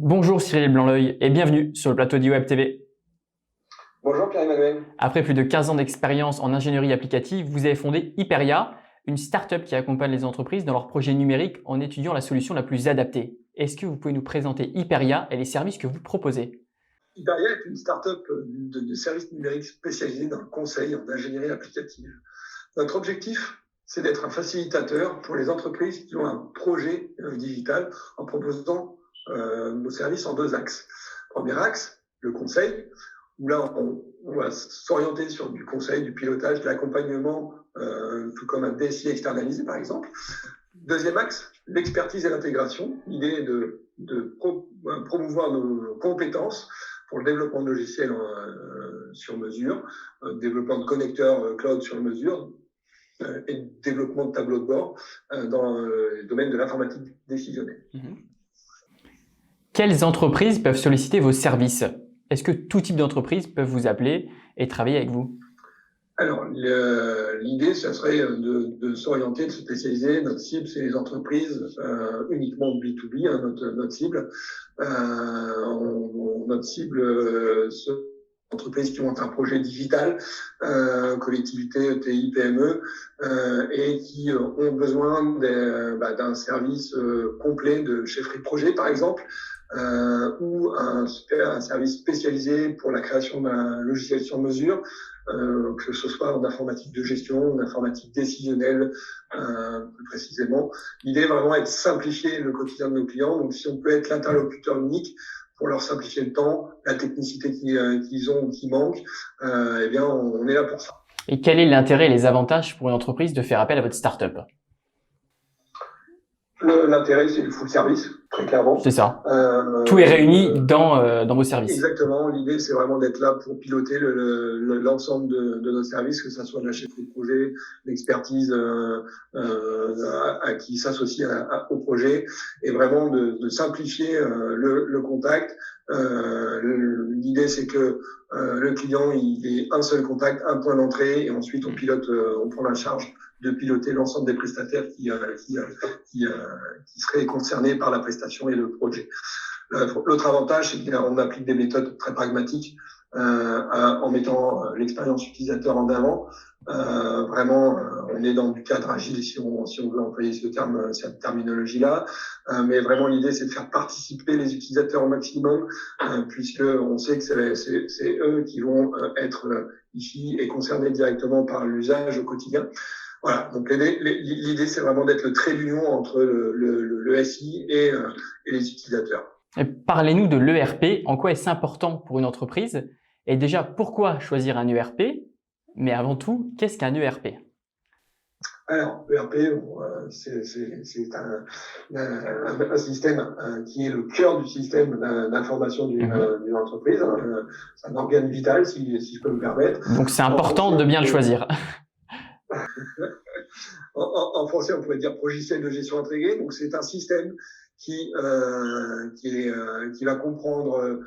Bonjour Cyril Blanc-L'Oeil et bienvenue sur le plateau d'eWeb TV. Bonjour Pierre-Emmanuel. Après plus de 15 ans d'expérience en ingénierie applicative, vous avez fondé Hyperia, une start-up qui accompagne les entreprises dans leurs projets numériques en étudiant la solution la plus adaptée. Est-ce que vous pouvez nous présenter Hyperia et les services que vous proposez? Hyperia est une start-up de services numériques spécialisée dans le conseil en ingénierie applicative. Notre objectif, c'est d'être un facilitateur pour les entreprises qui ont un projet digital en proposant nos services en deux axes. Premier axe, le conseil, où là, on va s'orienter sur du conseil, du pilotage, de l'accompagnement, tout comme un DSI externalisé, par exemple. Deuxième axe, l'expertise et l'intégration. L'idée est de promouvoir nos compétences pour le développement de logiciels sur mesure, développement de connecteurs cloud sur mesure et développement de tableaux de bord dans le domaine de l'informatique décisionnelle. Quelles entreprises peuvent solliciter vos services? Est-ce que tout type d'entreprise peut vous appeler et travailler avec vous? Alors, l'idée, ça serait de s'orienter, de se spécialiser. Notre cible, c'est les entreprises uniquement B2B, hein, notre cible. Notre cible, c'est entreprises qui ont un projet digital, collectivités, ETI, PME, et qui ont besoin d'un service complet de chefferie de projet, par exemple, ou un service spécialisé pour la création d'un logiciel sur mesure, que ce soit en informatique de gestion, en informatique décisionnelle, plus précisément. L'idée vraiment est de simplifier le quotidien de nos clients. Donc, si on peut être l'interlocuteur unique pour leur simplifier le temps, la technicité qu'ils ont ou qui manque, eh bien, on est là pour ça. Et quel est l'intérêt et les avantages pour une entreprise de faire appel à votre start-up? L'intérêt, c'est le full service, très clairement. C'est ça. Tout est réuni dans vos services. Exactement. L'idée, c'est vraiment d'être là pour piloter l'ensemble de nos services, que ça soit de la chefferie de projet, l'expertise à qui s'associe au projet, et vraiment de simplifier le contact. L'idée, c'est que le client, il ait un seul contact, un point d'entrée, et ensuite on pilote, on prend la charge de piloter l'ensemble des prestataires qui seraient concernés par la prestation et le projet. L'autre avantage, c'est qu'on applique des méthodes très pragmatiques en mettant l'expérience utilisateur en avant. Vraiment, on est dans du cadre agile si on veut employer cette terminologie-là. Mais vraiment, l'idée, c'est de faire participer les utilisateurs au maximum, puisque on sait que c'est eux qui vont être ici et concernés directement par l'usage au quotidien. Voilà, donc l'idée, c'est vraiment d'être le trait d'union entre le SI et les utilisateurs. Parlez-nous de l'ERP. En quoi est-ce important pour une entreprise? Et déjà, pourquoi choisir un ERP? Mais avant tout, qu'est-ce qu'un ERP? Alors, l'ERP, c'est un système qui est le cœur du système d'information d'une entreprise. C'est un organe vital, si je peux me permettre. Donc, c'est important de bien le choisir. En français, on pourrait dire logiciel de gestion intégrée. Donc, c'est un système qui va comprendre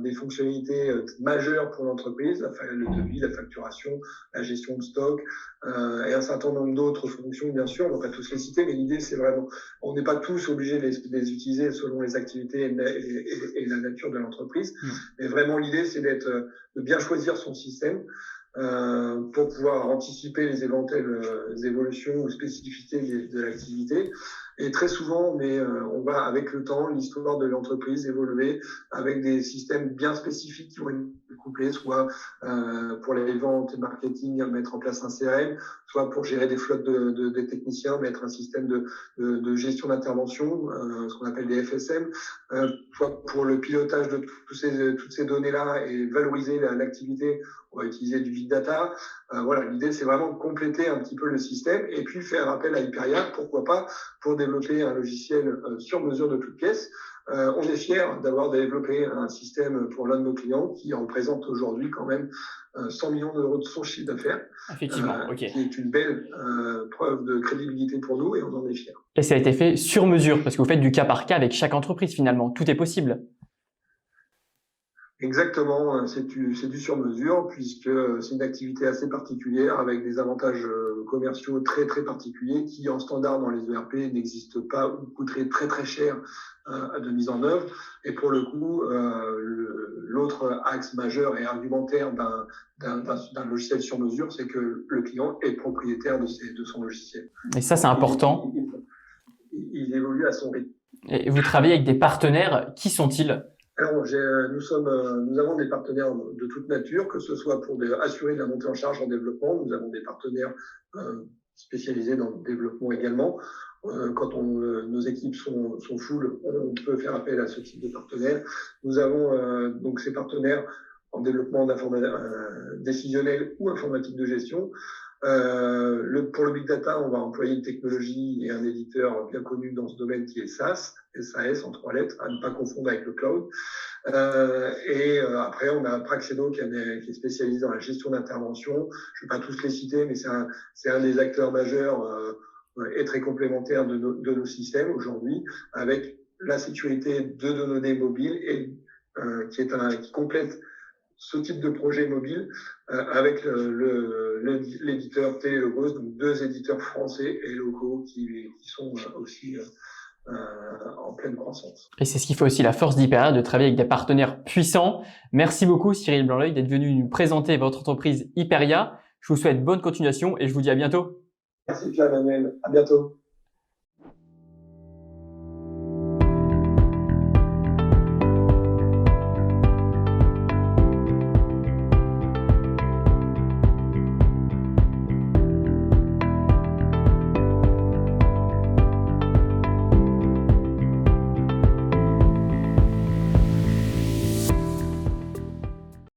des fonctionnalités majeures pour l'entreprise, le devis, la facturation, la gestion de stock et un certain nombre d'autres fonctions, bien sûr. On va pas tous les citer, mais l'idée, c'est vraiment, on n'est pas tous obligés de les utiliser selon les activités et la nature de l'entreprise. Mais vraiment, l'idée, c'est de bien choisir son système. Pour pouvoir anticiper les éventuelles évolutions ou spécificités de l'activité. Et très souvent, on va avec le temps, l'histoire de l'entreprise évoluer avec des systèmes bien spécifiques qui vont être couplés, soit pour les ventes et marketing, mettre en place un CRM, soit pour gérer des flottes de techniciens, mettre un système de gestion d'intervention, ce qu'on appelle des FSM, soit pour le pilotage de toutes ces données-là et valoriser l'activité. On va utiliser du big data. Voilà, l'idée, c'est vraiment de compléter un petit peu le système et puis faire appel à Hyperia, pourquoi pas, pour développer un logiciel sur mesure de toutes pièces. On est fiers d'avoir développé un système pour l'un de nos clients qui représente aujourd'hui quand même 100 millions d'euros de son chiffre d'affaires. Effectivement, ok. Qui est une belle preuve de crédibilité pour nous et on en est fiers. Et ça a été fait sur mesure parce que vous faites du cas par cas avec chaque entreprise finalement. Tout est possible. Exactement, c'est du sur-mesure puisque c'est une activité assez particulière avec des avantages commerciaux très très particuliers qui en standard dans les ERP n'existent pas ou coûteraient très très cher de mise en œuvre. Et pour le coup, l'autre axe majeur et argumentaire d'un logiciel sur mesure, c'est que le client est propriétaire de son logiciel. Et ça, c'est important. Il évolue à son rythme. Et vous travaillez avec des partenaires. Qui sont-ils? Alors, nous avons des partenaires de toute nature, que ce soit pour assurer de la montée en charge en développement. Nous avons des partenaires spécialisés dans le développement également. Quand nos équipes sont full, on peut faire appel à ce type de partenaires. Nous avons donc ces partenaires en développement décisionnel ou informatique de gestion. Pour le big data, on va employer une technologie et un éditeur bien connu dans ce domaine qui est SAS en 3 lettres, à ne pas confondre avec le cloud. Après, on a Praxedo qui est spécialisé dans la gestion d'intervention. Je ne vais pas tous les citer, mais c'est un des acteurs majeurs et très complémentaire de nos systèmes aujourd'hui, avec la sécurité de nos données mobiles et qui complète ce type de projet mobile avec l'éditeur Télélogos, donc 2 éditeurs français et locaux qui sont aussi en pleine croissance. Et c'est ce qui fait aussi la force d'Hyperia, de travailler avec des partenaires puissants. Merci beaucoup Cyril Blanc-L'Oeil d'être venu nous présenter votre entreprise Hyperia. Je vous souhaite bonne continuation et je vous dis à bientôt. Merci Pierre-Emmanuel, à bientôt.